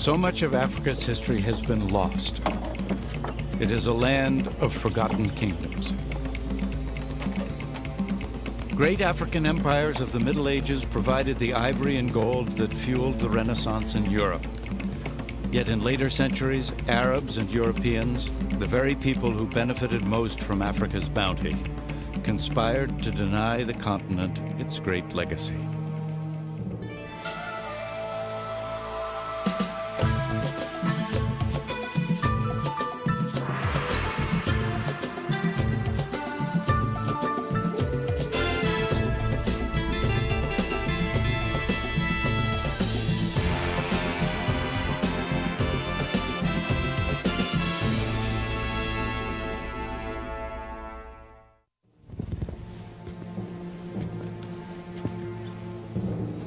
So much of Africa's history has been lost. It is a land of forgotten kingdoms. Great African empires of the Middle Ages provided the ivory and gold that fueled the Renaissance in Europe. Yet in later centuries, Arabs and Europeans, the very people who benefited most from Africa's bounty, conspired to deny the continent its great legacy.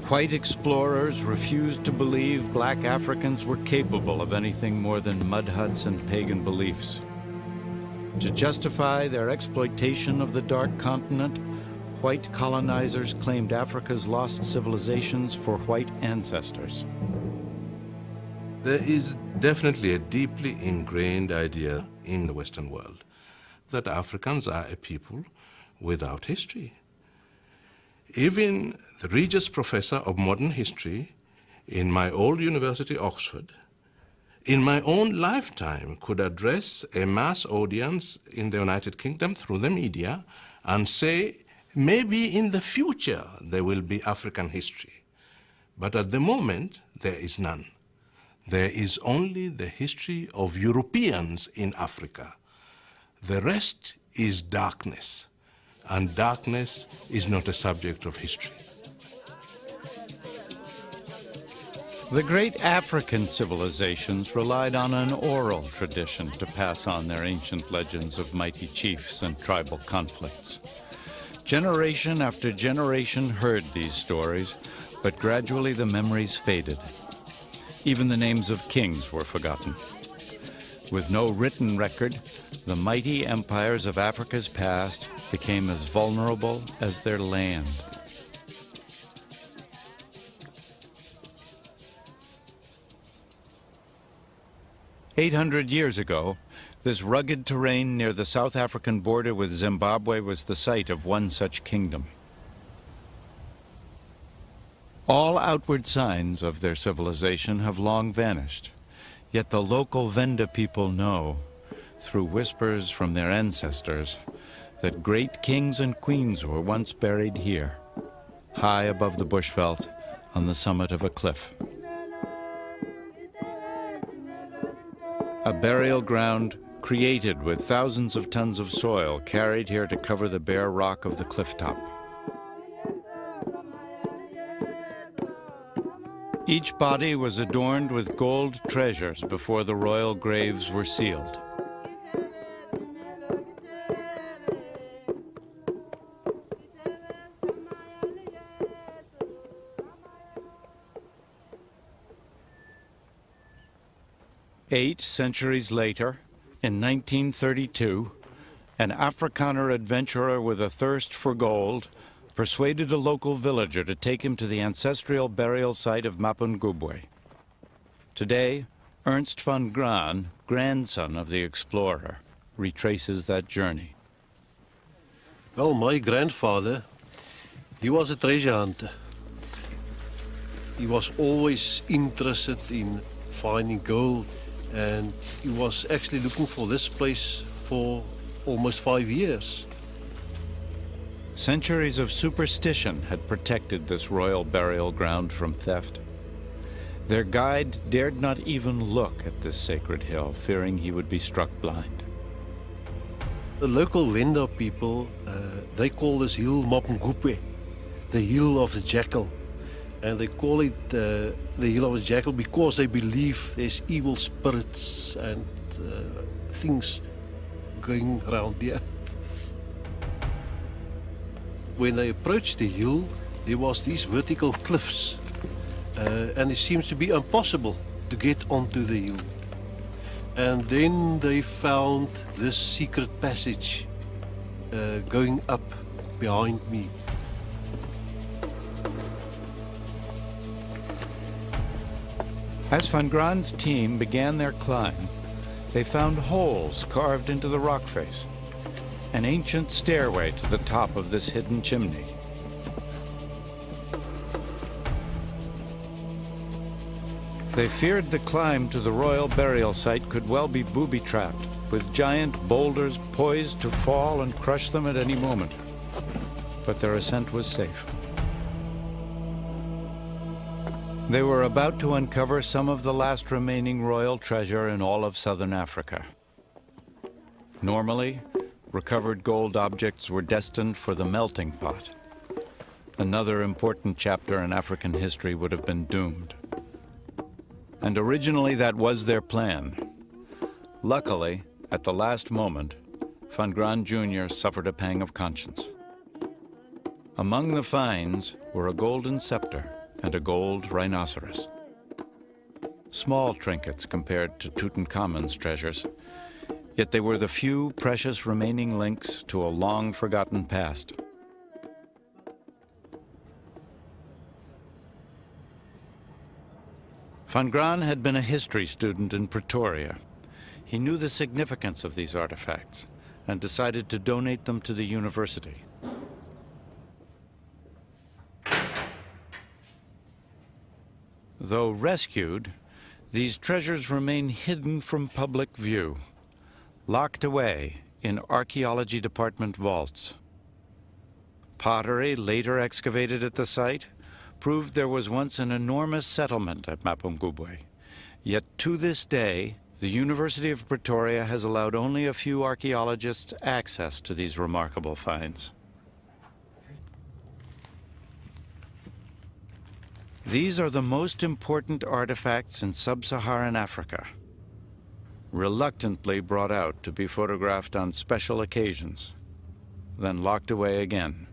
White explorers refused to believe black Africans were capable of anything more than mud huts and pagan beliefs. To justify their exploitation of the Dark Continent, white colonizers claimed Africa's lost civilizations for white ancestors. There is definitely a deeply ingrained idea in the Western world that Africans are a people without history. Even the Regius Professor of Modern History in my old university, Oxford, in my own lifetime could address a mass audience in the United Kingdom through the media and say, maybe in the future there will be African history. But at the moment, there is none. There is only the history of Europeans in Africa. The rest is darkness. And darkness is not a subject of history. The great African civilizations relied on an oral tradition to pass on their ancient legends of mighty chiefs and tribal conflicts. Generation after generation heard these stories, but gradually the memories faded. Even the names of kings were forgotten. With no written record, the mighty empires of Africa's past became as vulnerable as their land. "800 years ago, this rugged terrain near the South African border with Zimbabwe was the site of one such kingdom. All outward signs of their civilization have long vanished, yet the local Venda people know, through whispers from their ancestors, that great kings and queens were once buried here, high above the bushveld on the summit of a cliff. A burial ground created with thousands of tons of soil carried here to cover the bare rock of the cliff top. Each body was adorned with gold treasures before the royal graves were sealed. Eight centuries later, in 1932, an Afrikaner adventurer with a thirst for gold persuaded a local villager to take him to the ancestral burial site of Mapungubwe. Today, Ernst van Graan, grandson of the explorer, retraces that journey. Well, my grandfather, he was a treasure hunter. He was always interested in finding gold, and he was actually looking for this place for almost 5 years. Centuries of superstition had protected this royal burial ground from theft. Their guide dared not even look at this sacred hill, fearing he would be struck blind. The local Venda people, they call this hill Mapungubwe, the hill of the jackal. And they call it the hill of the jackal because they believe there's evil spirits and things going around there. When they approached the hill, there was these vertical cliffs, and it seems to be impossible to get onto the hill. And then they found this secret passage going up behind me. As Van Graan's team began their climb, they found holes carved into the rock face, an ancient stairway to the top of this hidden chimney. They feared the climb to the royal burial site could well be booby-trapped, with giant boulders poised to fall and crush them at any moment. But their ascent was safe. They were about to uncover some of the last remaining royal treasure in all of southern Africa. Normally, recovered gold objects were destined for the melting pot. Another important chapter in African history would have been doomed. And originally that was their plan. Luckily, at the last moment, Van Graan Jr. suffered a pang of conscience. Among the finds were a golden scepter and a gold rhinoceros. Small trinkets compared to Tutankhamun's treasures, yet they were the few precious remaining links to a long-forgotten past. Van Graan had been a history student in Pretoria. He knew the significance of these artifacts and decided to donate them to the university. Though rescued, these treasures remain hidden from public view, locked away in archaeology department vaults. Pottery later excavated at the site proved there was once an enormous settlement at Mapungubwe. Yet to this day, the University of Pretoria has allowed only a few archaeologists access to these remarkable finds. These are the most important artifacts in sub-Saharan Africa, reluctantly brought out to be photographed on special occasions, then locked away again.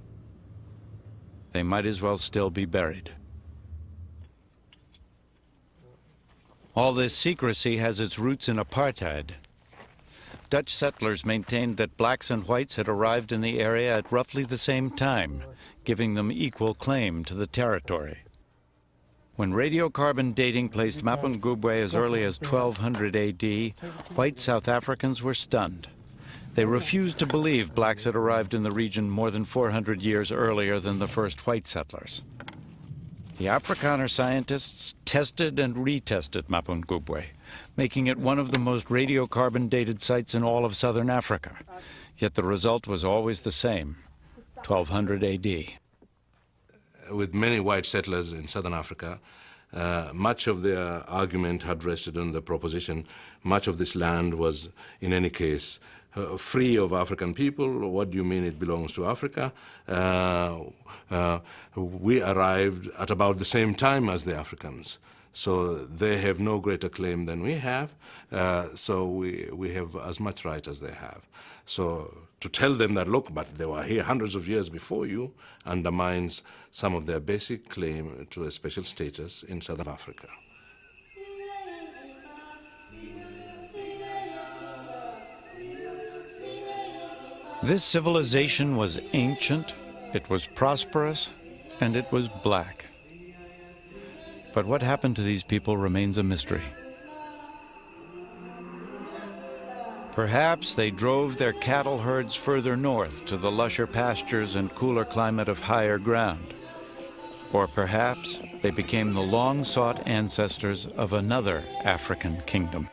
They might as well still be buried. All this secrecy has its roots in apartheid. Dutch settlers maintained that blacks and whites had arrived in the area at roughly the same time, giving them equal claim to the territory. When radiocarbon dating placed Mapungubwe as early as 1200 AD, white South Africans were stunned. They refused to believe blacks had arrived in the region more than 400 years earlier than the first white settlers. The Afrikaner scientists tested and retested Mapungubwe, making it one of the most radiocarbon-dated sites in all of southern Africa. Yet the result was always the same, 1200 AD. With many white settlers in southern Africa, much of their argument had rested on the proposition much of this land was, in any case, free of African people. What do you mean it belongs to Africa? We arrived at about the same time as the Africans, so they have no greater claim than we have, so we have as much right as they have. So to tell them that, look, but they were here hundreds of years before you, undermines some of their basic claim to a special status in southern Africa. This civilization was ancient, it was prosperous, and it was black. But what happened to these people remains a mystery. Perhaps they drove their cattle herds further north to the lusher pastures and cooler climate of higher ground. Or perhaps they became the long-sought ancestors of another African kingdom.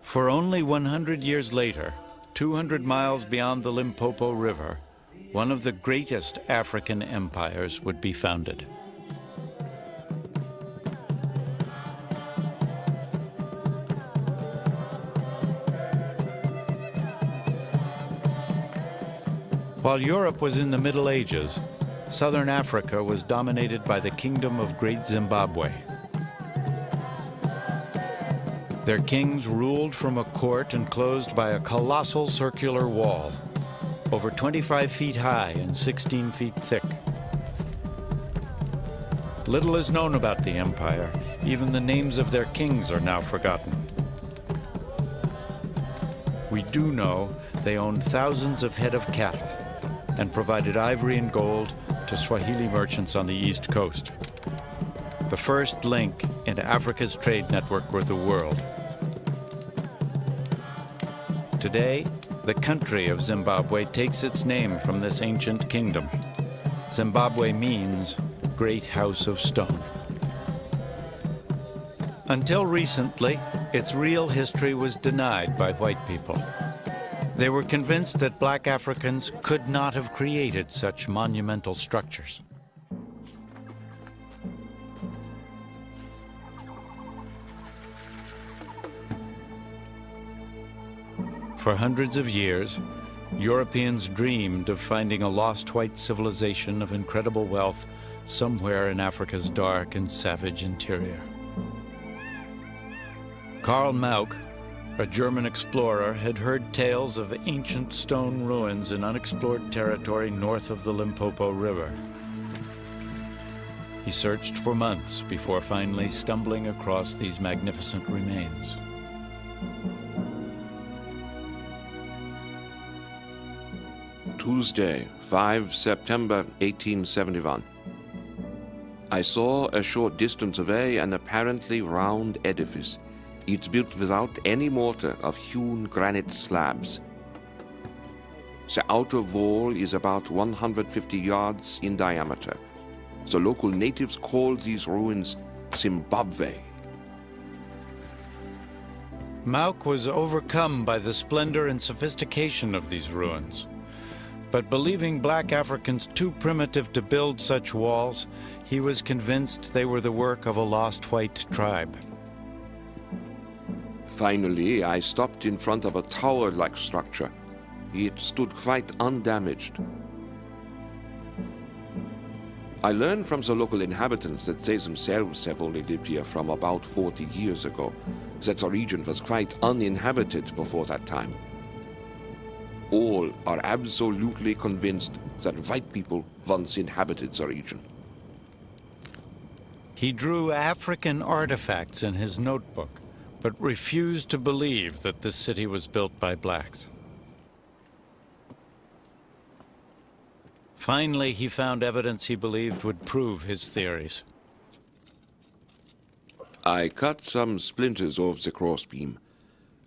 For only 100 years later, 200 miles beyond the Limpopo River, one of the greatest African empires would be founded. While Europe was in the Middle Ages, southern Africa was dominated by the Kingdom of Great Zimbabwe. Their kings ruled from a court enclosed by a colossal circular wall, over 25 feet high and 16 feet thick. Little is known about the empire. Even the names of their kings are now forgotten. We do know they owned thousands of head of cattle and provided ivory and gold to Swahili merchants on the East Coast. the first link into Africa's trade network with the world. Today, the country of Zimbabwe takes its name from this ancient kingdom. Zimbabwe means Great House of Stone. Until recently, its real history was denied by white people. They were convinced that black Africans could not have created such monumental structures. For hundreds of years, Europeans dreamed of finding a lost white civilization of incredible wealth somewhere in Africa's dark and savage interior. Karl Mauck, a German explorer, had heard tales of ancient stone ruins in unexplored territory north of the Limpopo River. He searched for months before finally stumbling across these magnificent remains. Tuesday, 5 September 1871. I saw a short distance away an apparently round edifice. It's built without any mortar of hewn granite slabs. The outer wall is about 150 yards in diameter. The local natives call these ruins Zimbabwe. Mauck was overcome by the splendor and sophistication of these ruins. But believing black Africans too primitive to build such walls, he was convinced they were the work of a lost white tribe. Finally, I stopped in front of a tower-like structure. It stood quite undamaged. I learned from the local inhabitants that they themselves have only lived here from about 40 years ago, that the region was quite uninhabited before that time. All are absolutely convinced that white people once inhabited the region. He drew African artifacts in his notebook, but refused to believe that this city was built by blacks. Finally, he found evidence he believed would prove his theories. I cut some splinters off the crossbeam.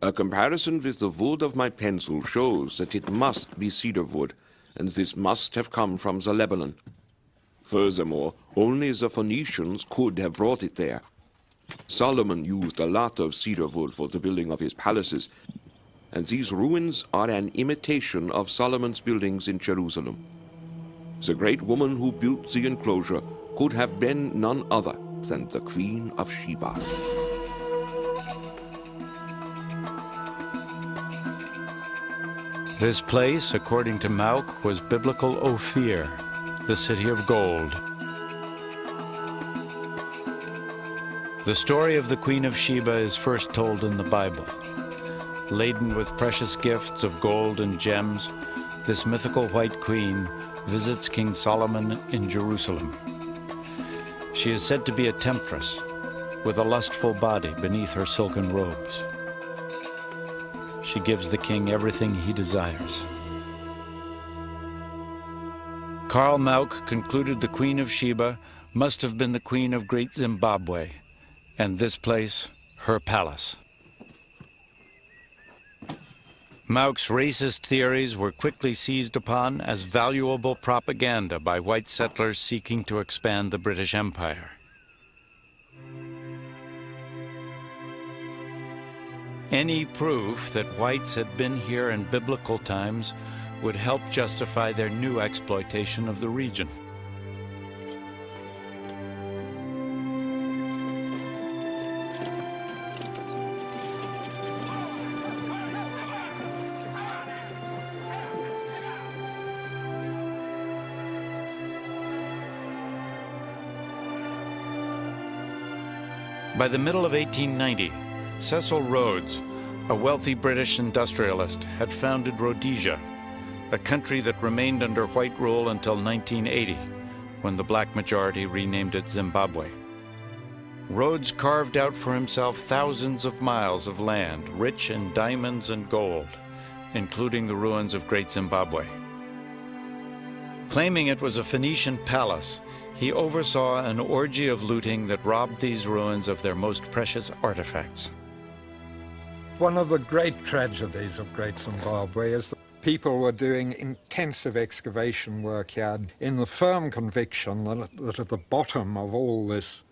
A comparison with the wood of my pencil shows that it must be cedar wood, and this must have come from the Lebanon. Furthermore, only the Phoenicians could have brought it there. Solomon used a lot of cedar wood for the building of his palaces, and these ruins are an imitation of Solomon's buildings in Jerusalem. The great woman who built the enclosure could have been none other than the Queen of Sheba. This place, according to Mauck, was biblical Ophir, the city of gold. The story of the Queen of Sheba is first told in the Bible. Laden with precious gifts of gold and gems, this mythical white queen visits King Solomon in Jerusalem. She is said to be a temptress, with a lustful body beneath her silken robes. She gives the king everything he desires. Karl Mauck concluded the Queen of Sheba must have been the Queen of Great Zimbabwe, and this place, her palace. Mauck's racist theories were quickly seized upon as valuable propaganda by white settlers seeking to expand the British Empire. Any proof that whites had been here in biblical times would help justify their new exploitation of the region. By the middle of 1890, Cecil Rhodes, a wealthy British industrialist, had founded Rhodesia, a country that remained under white rule until 1980, when the black majority renamed it Zimbabwe. Rhodes carved out for himself thousands of miles of land, rich in diamonds and gold, including the ruins of Great Zimbabwe. Claiming it was a Phoenician palace, he oversaw an orgy of looting that robbed these ruins of their most precious artifacts. One of the great tragedies of Great Zimbabwe is that people were doing intensive excavation work here in the firm conviction that at the bottom of all this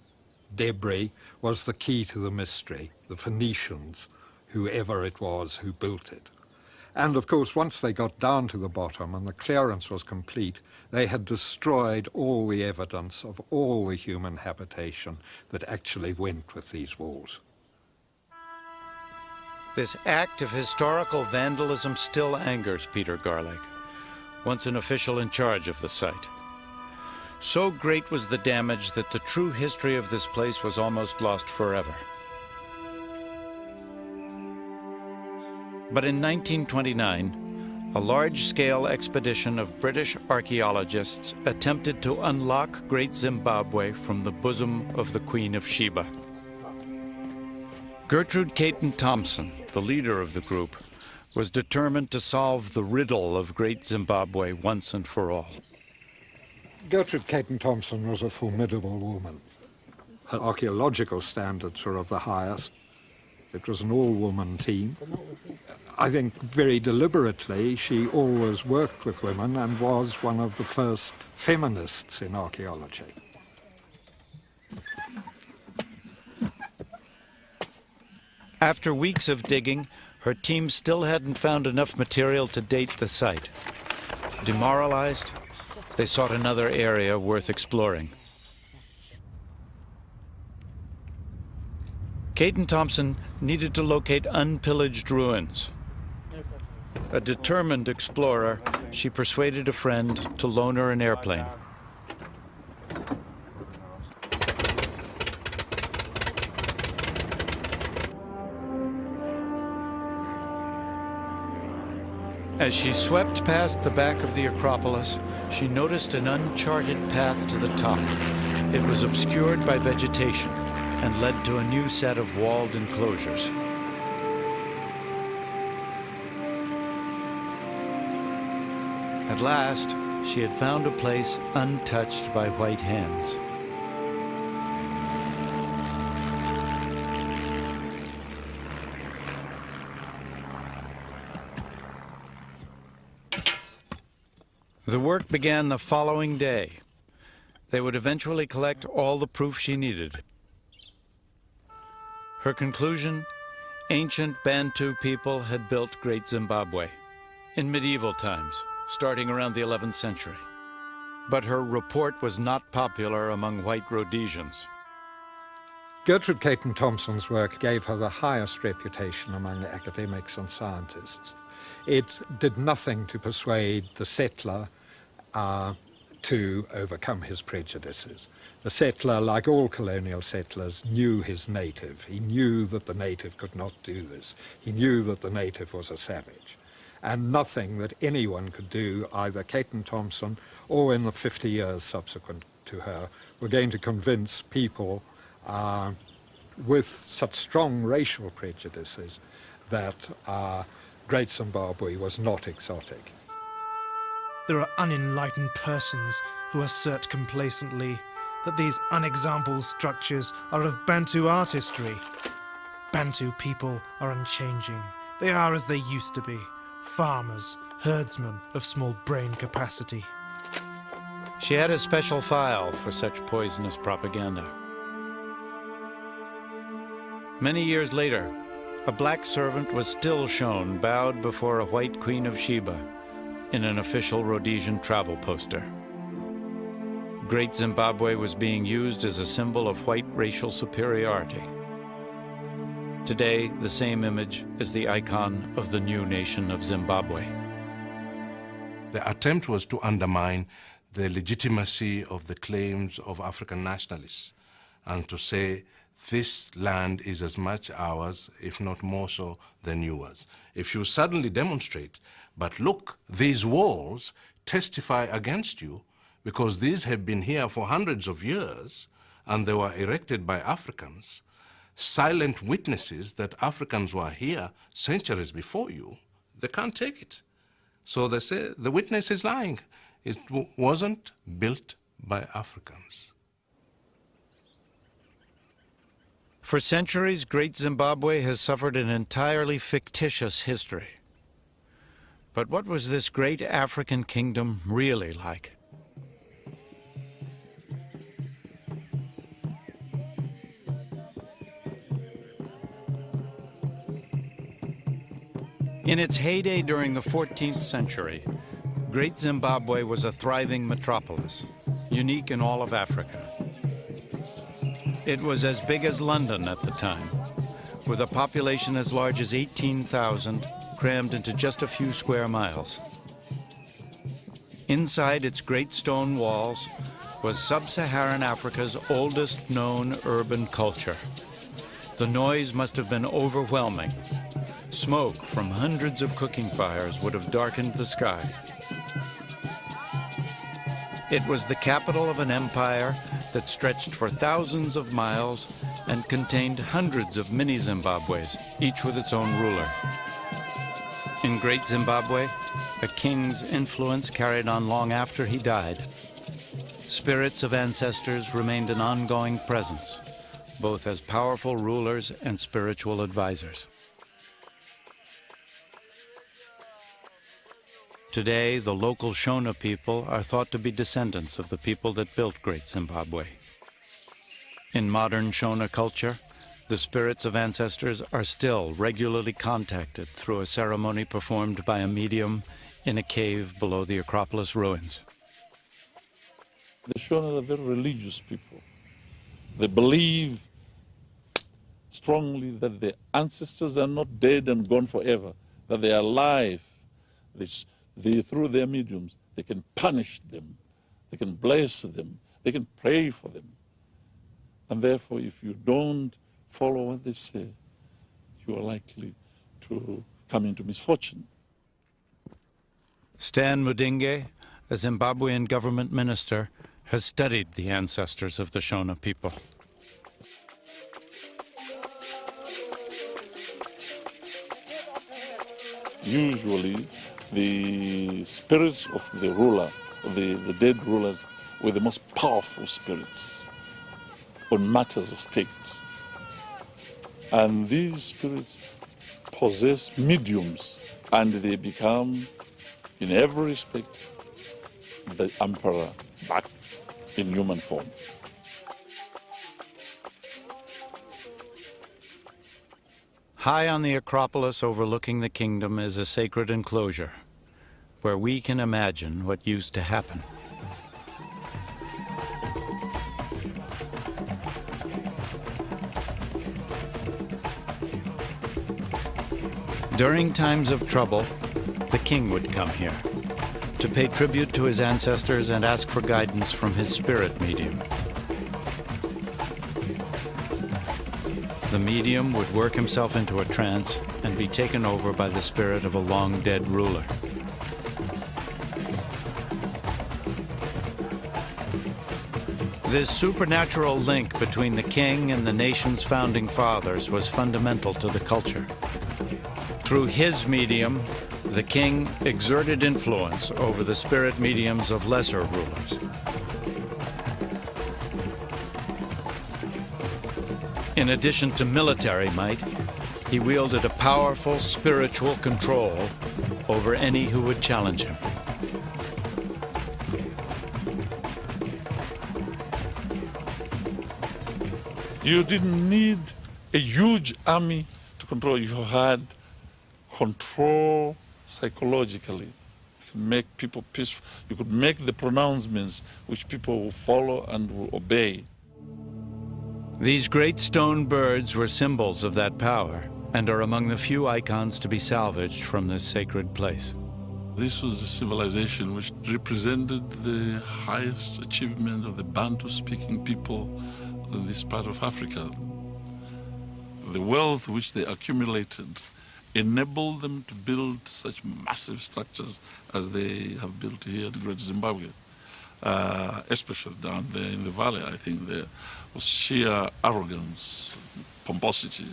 debris was the key to the mystery, the Phoenicians, whoever it was who built it. And of course, once they got down to the bottom and the clearance was complete, they had destroyed all the evidence of all the human habitation that actually went with these walls. This act of historical vandalism still angers Peter Garlick, once an official in charge of the site. So great was the damage that the true history of this place was almost lost forever. But in 1929, a large-scale expedition of British archaeologists attempted to unlock Great Zimbabwe from the bosom of the Queen of Sheba. Gertrude Caton Thompson, the leader of the group, was determined to solve the riddle of Great Zimbabwe once and for all. Gertrude Caton Thompson was a formidable woman. Her archaeological standards were of the highest. It was an all-woman team. I think very deliberately she always worked with women and was one of the first feminists in archaeology. After weeks of digging, her team still hadn't found enough material to date the site. Demoralized, they sought another area worth exploring. Caton Thompson needed to locate unpillaged ruins. A determined explorer, she persuaded a friend to loan her an airplane. As she swept past the back of the Acropolis, she noticed an uncharted path to the top. It was obscured by vegetation and led to a new set of walled enclosures. At last, she had found a place untouched by white hands. The work began the following day. They would eventually collect all the proof she needed. Her conclusion: ancient Bantu people had built Great Zimbabwe in medieval times, starting around the 11th century. But her report was not popular among white Rhodesians. Gertrude Caton Thompson's work gave her the highest reputation among academics and scientists. It did nothing to persuade the settler to overcome his prejudices. The settler, like all colonial settlers, knew his native. He knew that the native could not do this. He knew that the native was a savage. And nothing that anyone could do, either Caton Thompson or in the 50 years subsequent to her, were going to convince people with such strong racial prejudices that Great Zimbabwe was not exotic. There are unenlightened persons who assert complacently that these unexampled structures are of Bantu artistry. Bantu people are unchanging. They are as they used to be, farmers, herdsmen of small brain capacity. She had a special file for such poisonous propaganda. Many years later, a black servant was still shown bowed before a white Queen of Sheba in an official Rhodesian travel poster. Great Zimbabwe was being used as a symbol of white racial superiority. Today, the same image is the icon of the new nation of Zimbabwe. The attempt was to undermine the legitimacy of the claims of African nationalists and to say this land is as much ours, if not more so, than yours. If you suddenly demonstrate, but look, these walls testify against you because these have been here for hundreds of years and they were erected by Africans, silent witnesses that Africans were here centuries before you, they can't take it. So they say the witness is lying. It wasn't built by Africans. For centuries, Great Zimbabwe has suffered an entirely fictitious history. But what was this great African kingdom really like? In its heyday during the 14th century, Great Zimbabwe was a thriving metropolis, unique in all of Africa. It was as big as London at the time, with a population as large as 18,000 crammed into just a few square miles. Inside its great stone walls was sub-Saharan Africa's oldest known urban culture. The noise must have been overwhelming. Smoke from hundreds of cooking fires would have darkened the sky. It was the capital of an empire that stretched for thousands of miles and contained hundreds of mini-Zimbabwes, each with its own ruler. In Great Zimbabwe, a king's influence carried on long after he died. Spirits of ancestors remained an ongoing presence, both as powerful rulers and spiritual advisors. Today, the local Shona people are thought to be descendants of the people that built Great Zimbabwe. In modern Shona culture, the spirits of ancestors are still regularly contacted through a ceremony performed by a medium in a cave below the Acropolis ruins. The Shona are very religious people. They believe strongly that their ancestors are not dead and gone forever, that they are alive. Through their mediums, they can punish them, they can bless them, they can pray for them. And therefore, if you don't follow what they say, you are likely to come into misfortune. Stan Mudinge, a Zimbabwean government minister, has studied the ancestors of the Shona people. Usually, the spirits of the ruler, the dead rulers, were the most powerful spirits on matters of state. And these spirits possess mediums, and they become, in every respect, the emperor back in human form. High on the Acropolis overlooking the kingdom is a sacred enclosure, where we can imagine what used to happen. During times of trouble, the king would come here to pay tribute to his ancestors and ask for guidance from his spirit medium. The medium would work himself into a trance and be taken over by the spirit of a long-dead ruler. This supernatural link between the king and the nation's founding fathers was fundamental to the culture. Through his medium, the king exerted influence over the spirit mediums of lesser rulers. In addition to military might, he wielded a powerful spiritual control over any who would challenge him. You didn't need a huge army to control. You had control psychologically. You could make people peaceful. You could make the pronouncements which people will follow and will obey. These great stone birds were symbols of that power and are among the few icons to be salvaged from this sacred place. This was the civilization which represented the highest achievement of the Bantu-speaking people in this part of Africa. The wealth which they accumulated enabled them to build such massive structures as they have built here in Great Zimbabwe. Especially down there in the valley, I think there was sheer arrogance, pomposity,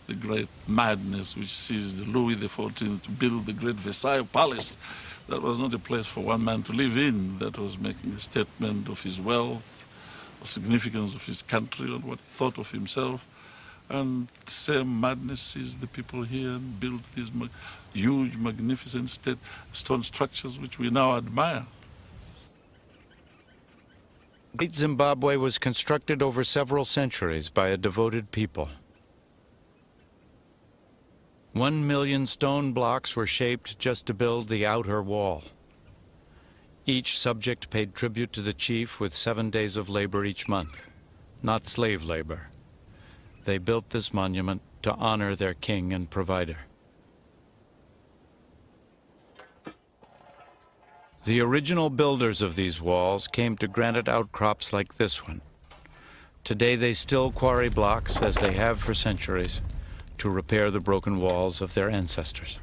the great madness which seized Louis XIV to build the great Versailles Palace, That was not a place for one man to live in. That was making a statement of his wealth, of significance of his country, and what he thought of himself. And same madness seized the people here and built these huge, magnificent stone structures which we now admire. Great Zimbabwe was constructed over several centuries by a devoted people. 1 million stone blocks were shaped just to build the outer wall. Each subject paid tribute to the chief with 7 days of labor each month, not slave labor. They built this monument to honor their king and provider. The original builders of these walls came to granite outcrops like this one. Today they still quarry blocks, as they have for centuries, to repair the broken walls of their ancestors.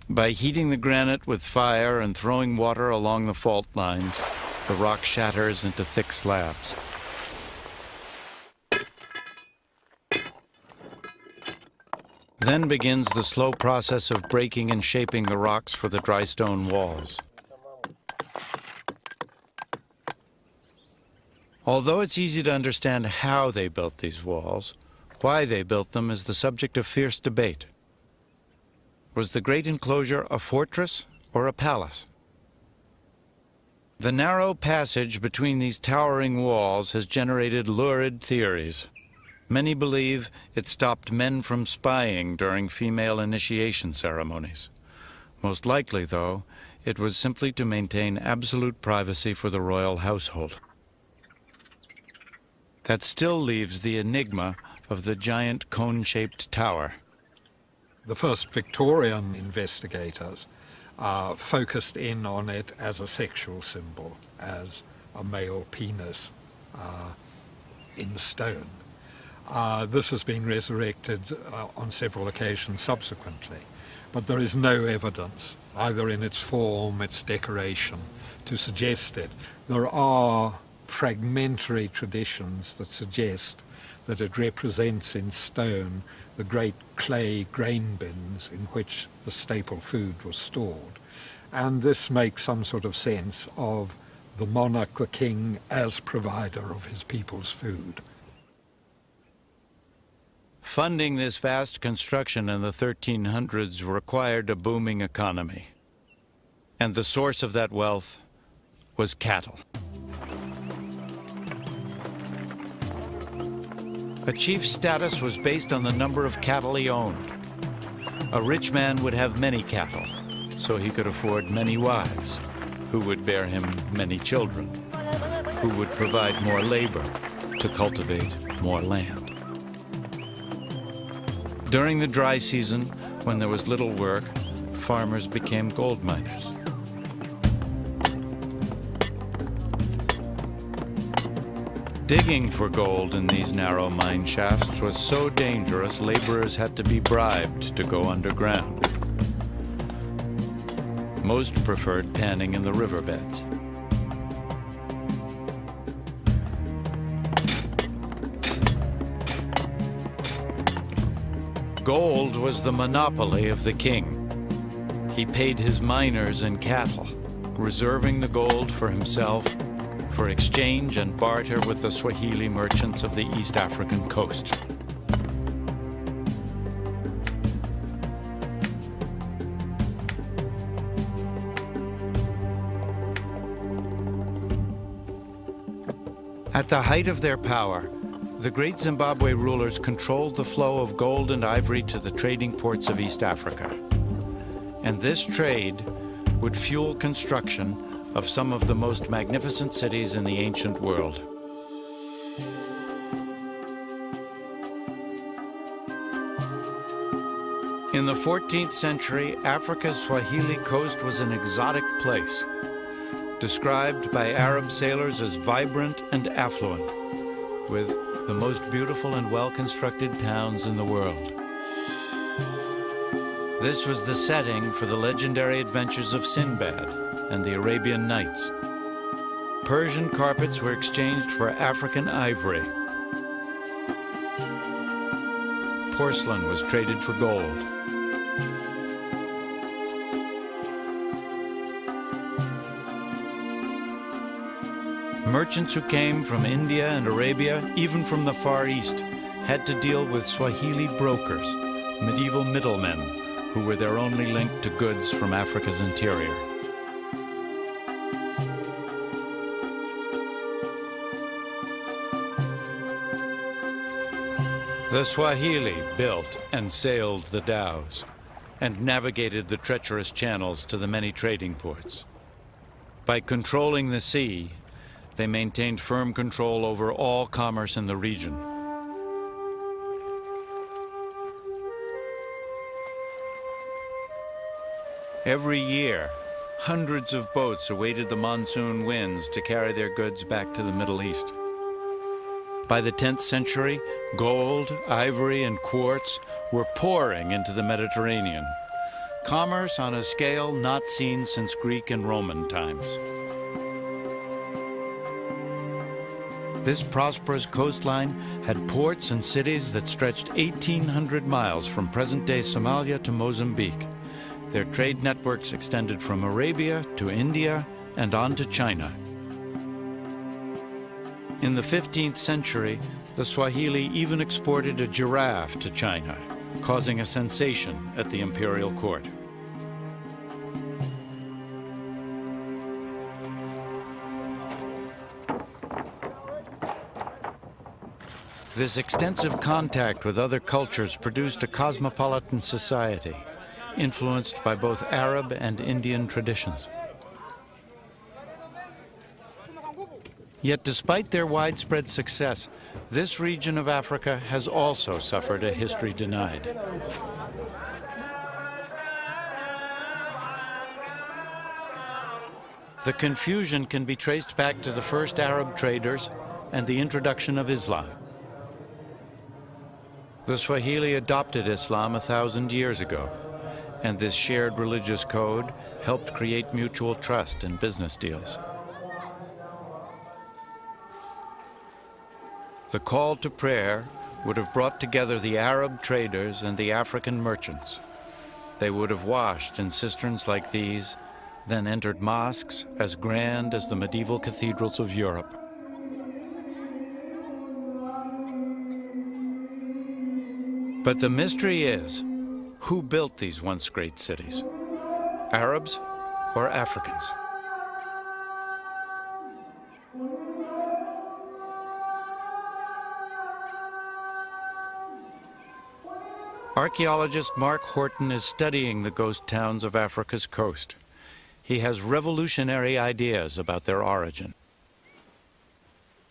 By heating the granite with fire and throwing water along the fault lines, the rock shatters into thick slabs. Then begins the slow process of breaking and shaping the rocks for the dry stone walls. Although it's easy to understand how they built these walls, why they built them is the subject of fierce debate. Was the great enclosure a fortress or a palace? The narrow passage between these towering walls has generated lurid theories. Many believe it stopped men from spying during female initiation ceremonies. Most likely, though, it was simply to maintain absolute privacy for the royal household. That still leaves the enigma of the giant cone-shaped tower. The first Victorian investigators focused in on it as a sexual symbol, as a male penis in stone. This has been resurrected on several occasions subsequently, but there is no evidence, either in its form, its decoration, to suggest it. There are fragmentary traditions that suggest that it represents in stone the great clay grain bins in which the staple food was stored. And this makes some sort of sense of the monarch, the king, as provider of his people's food. Funding this vast construction in the 1300s required a booming economy. And the source of that wealth was cattle. A chief's status was based on the number of cattle he owned. A rich man would have many cattle, so he could afford many wives, who would bear him many children, who would provide more labor to cultivate more land. During the dry season, when there was little work, farmers became gold miners. Digging for gold in these narrow mine shafts was so dangerous, laborers had to be bribed to go underground. Most preferred panning in the riverbeds. Gold was the monopoly of the king. He paid his miners in cattle, reserving the gold for himself for exchange and barter with the Swahili merchants of the East African coast. At the height of their power, the great Zimbabwe rulers controlled the flow of gold and ivory to the trading ports of East Africa. And this trade would fuel construction of some of the most magnificent cities in the ancient world. In the 14th century, Africa's Swahili coast was an exotic place, described by Arab sailors as vibrant and affluent, with the most beautiful and well-constructed towns in the world. This was the setting for the legendary adventures of Sinbad and the Arabian Nights. Persian carpets were exchanged for African ivory. Porcelain was traded for gold. Merchants who came from India and Arabia, even from the Far East, had to deal with Swahili brokers, medieval middlemen, who were their only link to goods from Africa's interior. The Swahili built and sailed the dhows and navigated the treacherous channels to the many trading ports. By controlling the sea, they maintained firm control over all commerce in the region. Every year, hundreds of boats awaited the monsoon winds to carry their goods back to the Middle East. By the 10th century, gold, ivory, and quartz were pouring into the Mediterranean. Commerce on a scale not seen since Greek and Roman times. This prosperous coastline had ports and cities that stretched 1,800 miles from present-day Somalia to Mozambique. Their trade networks extended from Arabia to India and on to China. In the 15th century, the Swahili even exported a giraffe to China, causing a sensation at the imperial court. This extensive contact with other cultures produced a cosmopolitan society, influenced by both Arab and Indian traditions. Yet despite their widespread success, this region of Africa has also suffered a history denied. The confusion can be traced back to the first Arab traders and the introduction of Islam. The Swahili adopted Islam 1,000 years ago, and this shared religious code helped create mutual trust in business deals. The call to prayer would have brought together the Arab traders and the African merchants. They would have washed in cisterns like these, then entered mosques as grand as the medieval cathedrals of Europe. But the mystery is, who built these once great cities? Arabs or Africans? Archaeologist Mark Horton is studying the ghost towns of Africa's coast. He has revolutionary ideas about their origin.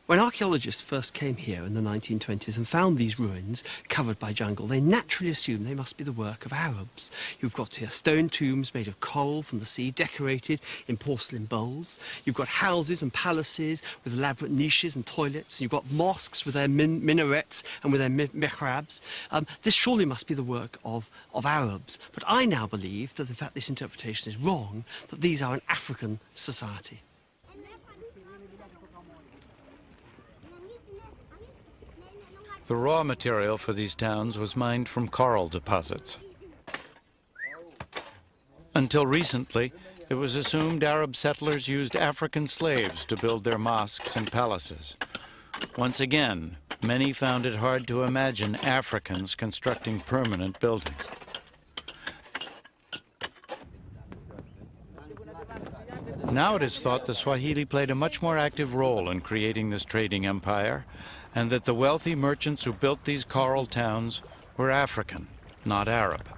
When archaeologists first came here in the 1920s and found these ruins covered by jungle, they naturally assumed they must be the work of Arabs. You've got here stone tombs made of coral from the sea, decorated in porcelain bowls. You've got houses and palaces with elaborate niches and toilets. You've got mosques with their minarets and with their mihrabs. This surely must be the work of Arabs. But I now believe that, in fact, this interpretation is wrong, that these are an African society. The raw material for these towns was mined from coral deposits. Until recently, it was assumed Arab settlers used African slaves to build their mosques and palaces. Once again, many found it hard to imagine Africans constructing permanent buildings. Now it is thought the Swahili played a much more active role in creating this trading empire, and that the wealthy merchants who built these coral towns were African, not Arab.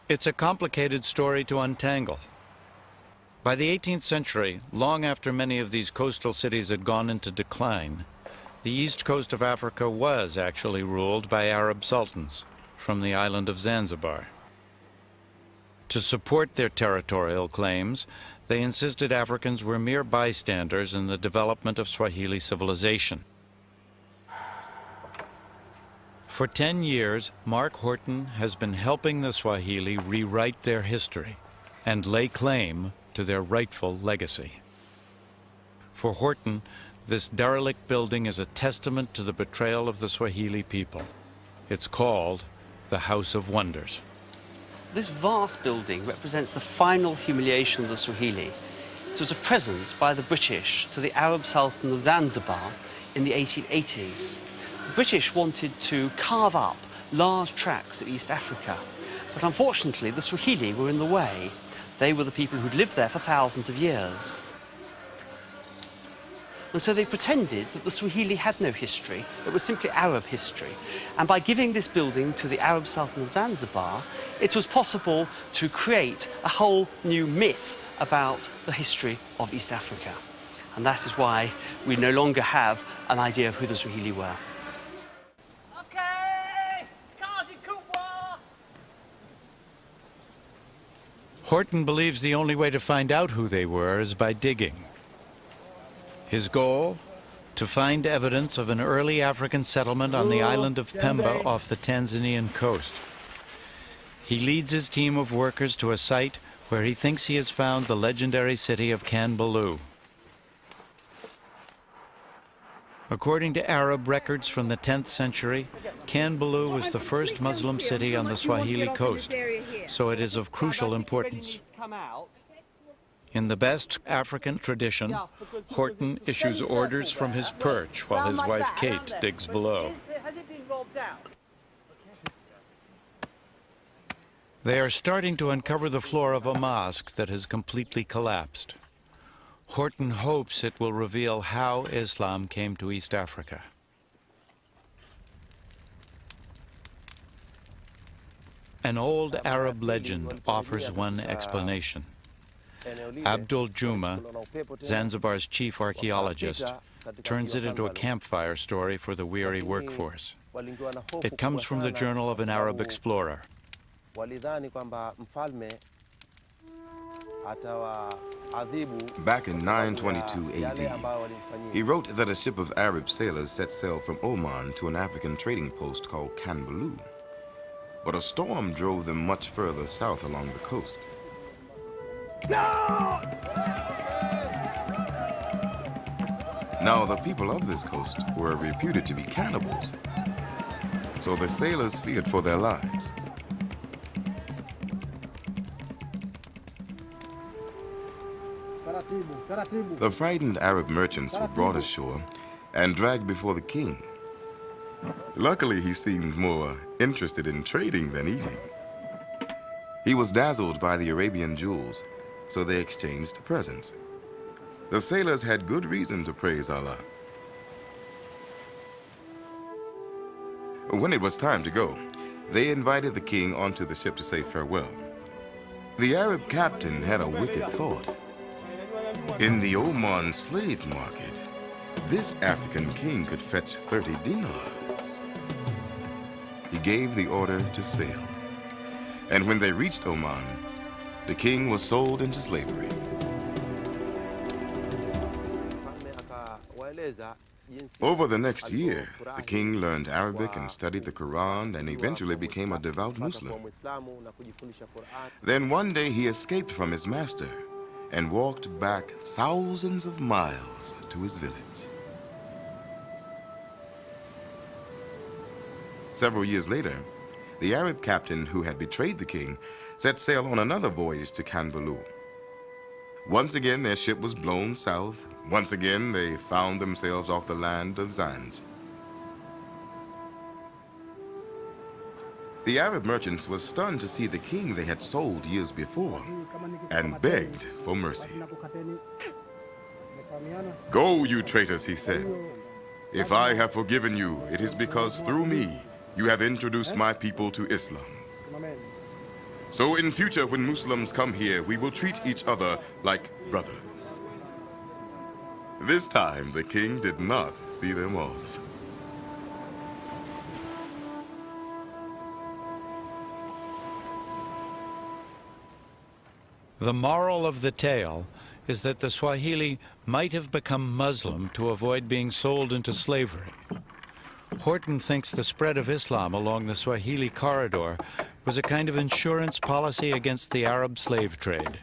It's a complicated story to untangle. By the 18th century, long after many of these coastal cities had gone into decline, the east coast of Africa was actually ruled by Arab sultans from the island of Zanzibar. To support their territorial claims, they insisted Africans were mere bystanders in the development of Swahili civilization. For 10 years, Mark Horton has been helping the Swahili rewrite their history and lay claim to their rightful legacy. For Horton, this derelict building is a testament to the betrayal of the Swahili people. It's called the House of Wonders. This vast building represents the final humiliation of the Swahili. It was a present by the British to the Arab Sultan of Zanzibar in the 1880s. The British wanted to carve up large tracts of East Africa, but unfortunately the Swahili were in the way. They were the people who'd lived there for thousands of years. And so they pretended that the Swahili had no history, it was simply Arab history. And by giving this building to the Arab Sultan of Zanzibar, it was possible to create a whole new myth about the history of East Africa. And that is why we no longer have an idea of who the Swahili were. Horton believes the only way to find out who they were is by digging. His goal? To find evidence of an early African settlement on the island of Pemba off the Tanzanian coast. He leads his team of workers to a site where he thinks he has found the legendary city of Kanbalu. According to Arab records from the 10th century, Kanbalu was the first Muslim city on the Swahili coast, so it is of crucial importance. In the best African tradition, Horton issues orders from his perch while his wife Kate digs below. They are starting to uncover the floor of a mosque that has completely collapsed. Horton hopes it will reveal how Islam came to East Africa. An old Arab legend offers one explanation. Abdul Juma, Zanzibar's chief archaeologist, turns it into a campfire story for the weary workforce. It comes from the journal of an Arab explorer. Back in 922 AD, he wrote that a ship of Arab sailors set sail from Oman to an African trading post called Kanbalu. But a storm drove them much further south along the coast. Now, the people of this coast were reputed to be cannibals, so the sailors feared for their lives. The frightened Arab merchants were brought ashore and dragged before the king. Luckily, he seemed more interested in trading than eating. He was dazzled by the Arabian jewels, so they exchanged presents. The sailors had good reason to praise Allah. When it was time to go, they invited the king onto the ship to say farewell. The Arab captain had a wicked thought. In the Oman slave market, this African king could fetch 30 dinars. He gave the order to sail. And when they reached Oman, the king was sold into slavery. Over the next year, the king learned Arabic and studied the Quran and eventually became a devout Muslim. Then one day he escaped from his master and walked back thousands of miles to his village. Several years later, the Arab captain who had betrayed the king set sail on another voyage to Kanbalu. Once again, their ship was blown south. Once again, they found themselves off the land of Zanj. The Arab merchants were stunned to see the king they had sold years before and begged for mercy. "Go, you traitors," he said. "If I have forgiven you, it is because through me you have introduced my people to Islam. So in future, when Muslims come here, we will treat each other like brothers." This time, the king did not see them off. The moral of the tale is that the Swahili might have become Muslim to avoid being sold into slavery. Horton thinks the spread of Islam along the Swahili corridor was a kind of insurance policy against the Arab slave trade.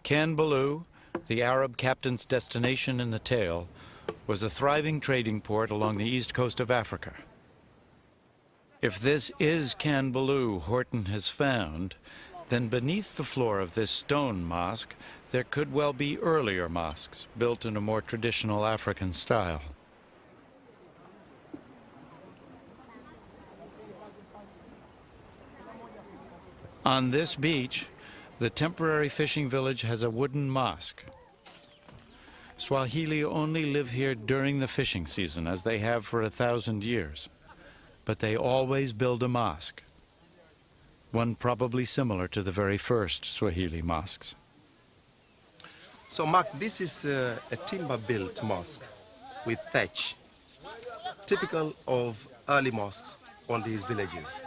Kanbalu, the Arab captain's destination in the tale, was a thriving trading port along the east coast of Africa. If this is Kanbaloo Horton has found, then beneath the floor of this stone mosque, there could well be earlier mosques built in a more traditional African style. On this beach, the temporary fishing village has a wooden mosque. Swahili only live here during the fishing season, as they have for 1,000 years. But they always build a mosque, one probably similar to the very first Swahili mosques. So, Mark, this is a timber-built mosque with thatch, typical of early mosques on these villages.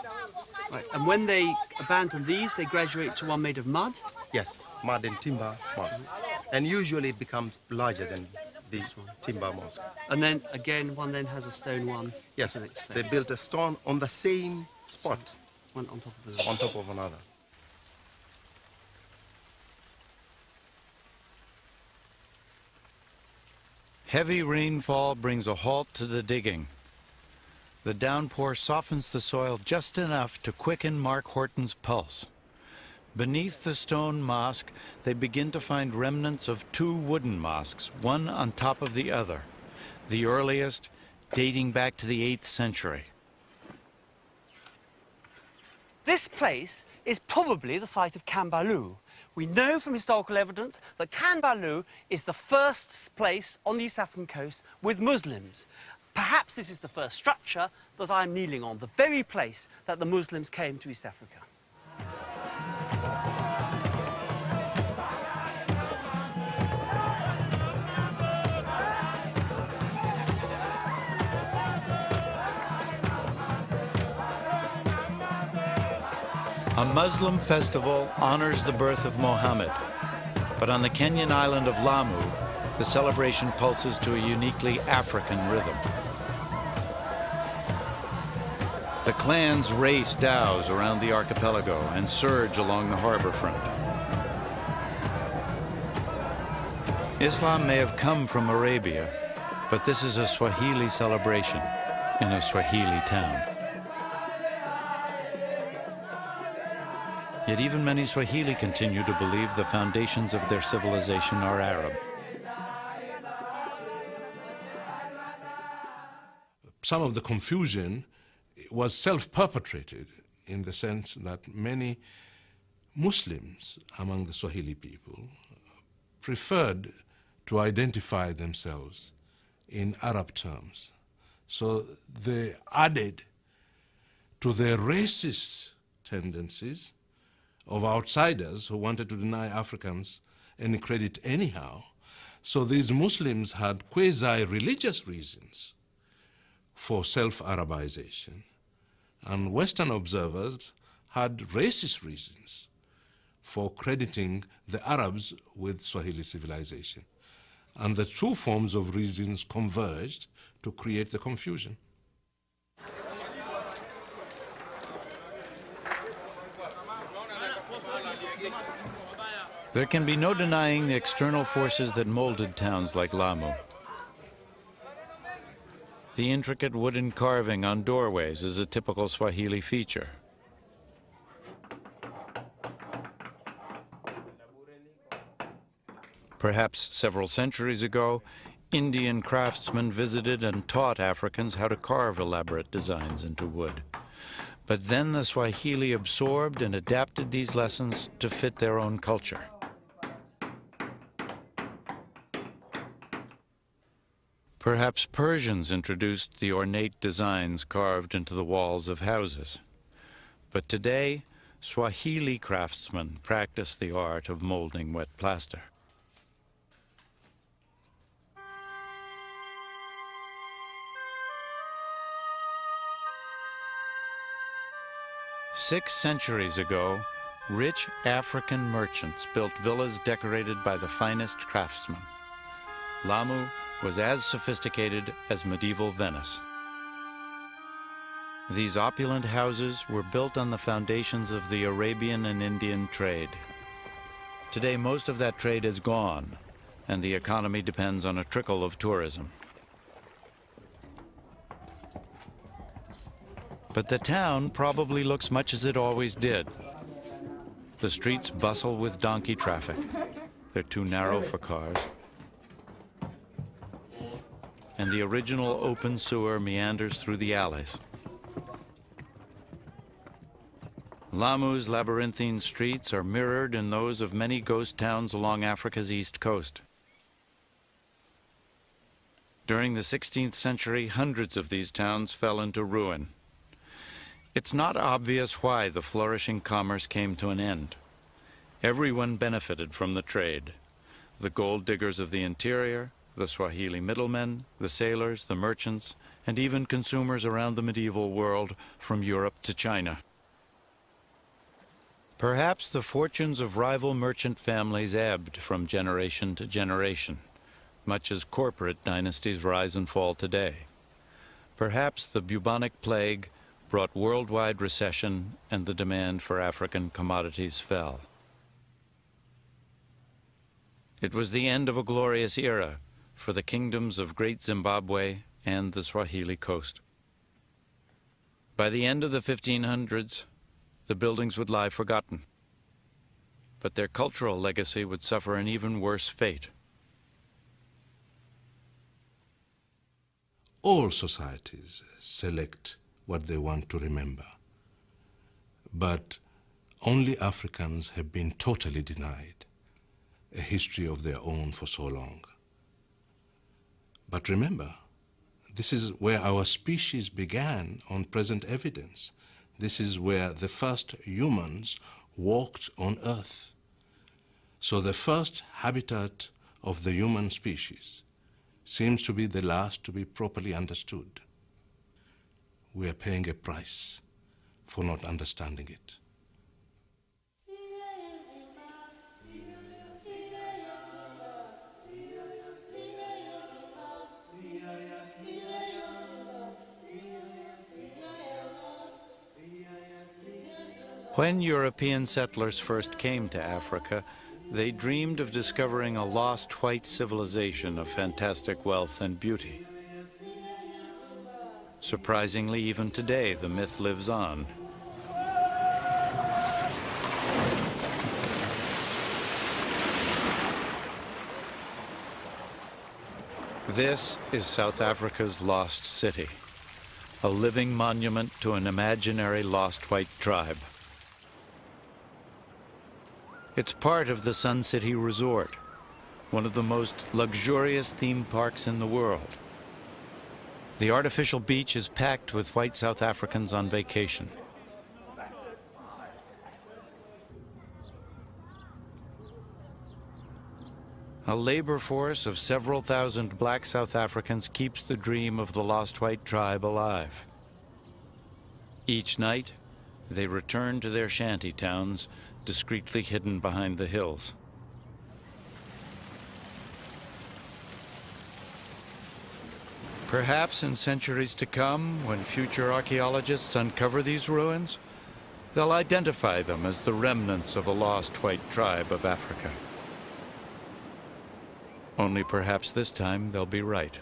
Right. And when they abandon these, they graduate to one made of mud? Yes, mud and timber mosques. And usually it becomes larger than this one, timber mosque. And then, again, one then has a stone one? Yes, to its they face. built a stone on the same spot. One on top of the other. On top of another. Heavy rainfall brings a halt to the digging. The downpour softens the soil just enough to quicken Mark Horton's pulse. Beneath the stone mosque, they begin to find remnants of two wooden mosques, one on top of the other, the earliest dating back to the 8th century. This place is probably the site of Kanbaloo. We know from historical evidence that Kanbaloo is the first place on the East African coast with Muslims. Perhaps this is the first structure that I'm kneeling on, the very place that the Muslims came to East Africa. A Muslim festival honors the birth of Mohammed, but on the Kenyan island of Lamu, the celebration pulses to a uniquely African rhythm. The clans race dhows around the archipelago and surge along the harbor front. Islam may have come from Arabia, but this is a Swahili celebration in a Swahili town. Yet even many Swahili continue to believe the foundations of their civilization are Arab. Some of the confusion was self-perpetrated in the sense that many Muslims among the Swahili people preferred to identify themselves in Arab terms. So they added to their racist tendencies of outsiders who wanted to deny Africans any credit anyhow. So these Muslims had quasi-religious reasons for self-Arabization, and Western observers had racist reasons for crediting the Arabs with Swahili civilization. And the two forms of reasons converged to create the confusion. There can be no denying the external forces that molded towns like Lamu. The intricate wooden carving on doorways is a typical Swahili feature. Perhaps several centuries ago, Indian craftsmen visited and taught Africans how to carve elaborate designs into wood. But then the Swahili absorbed and adapted these lessons to fit their own culture. Perhaps Persians introduced the ornate designs carved into the walls of houses. But today, Swahili craftsmen practice the art of molding wet plaster. Six centuries ago, rich African merchants built villas decorated by the finest craftsmen. Lamu was as sophisticated as medieval Venice. These opulent houses were built on the foundations of the Arabian and Indian trade. Today, most of that trade is gone, and the economy depends on a trickle of tourism. But the town probably looks much as it always did. The streets bustle with donkey traffic. They're too narrow for cars. And the original open sewer meanders through the alleys. Lamu's labyrinthine streets are mirrored in those of many ghost towns along Africa's east coast. During the 16th century, hundreds of these towns fell into ruin. It's not obvious why the flourishing commerce came to an end. Everyone benefited from the trade. The gold diggers of the interior, the Swahili middlemen, the sailors, the merchants, and even consumers around the medieval world from Europe to China. Perhaps the fortunes of rival merchant families ebbed from generation to generation, much as corporate dynasties rise and fall today. Perhaps the bubonic plague brought worldwide recession and the demand for African commodities fell. It was the end of a glorious era for the kingdoms of Great Zimbabwe and the Swahili coast. By the end of the 1500s, the buildings would lie forgotten, but their cultural legacy would suffer an even worse fate. All societies select what they want to remember, but only Africans have been totally denied a history of their own for so long. But remember, this is where our species began on present evidence. This is where the first humans walked on Earth. So the first habitat of the human species seems to be the last to be properly understood. We are paying a price for not understanding it. When European settlers first came to Africa, they dreamed of discovering a lost white civilization of fantastic wealth and beauty. Surprisingly, even today, the myth lives on. This is South Africa's lost city, a living monument to an imaginary lost white tribe. It's part of the Sun City Resort, one of the most luxurious theme parks in the world. The artificial beach is packed with white South Africans on vacation. A labor force of several thousand black South Africans keeps the dream of the lost white tribe alive. Each night, they return to their shanty towns, discreetly hidden behind the hills. Perhaps in centuries to come, when future archaeologists uncover these ruins, they'll identify them as the remnants of a lost white tribe of Africa. Only perhaps this time they'll be right.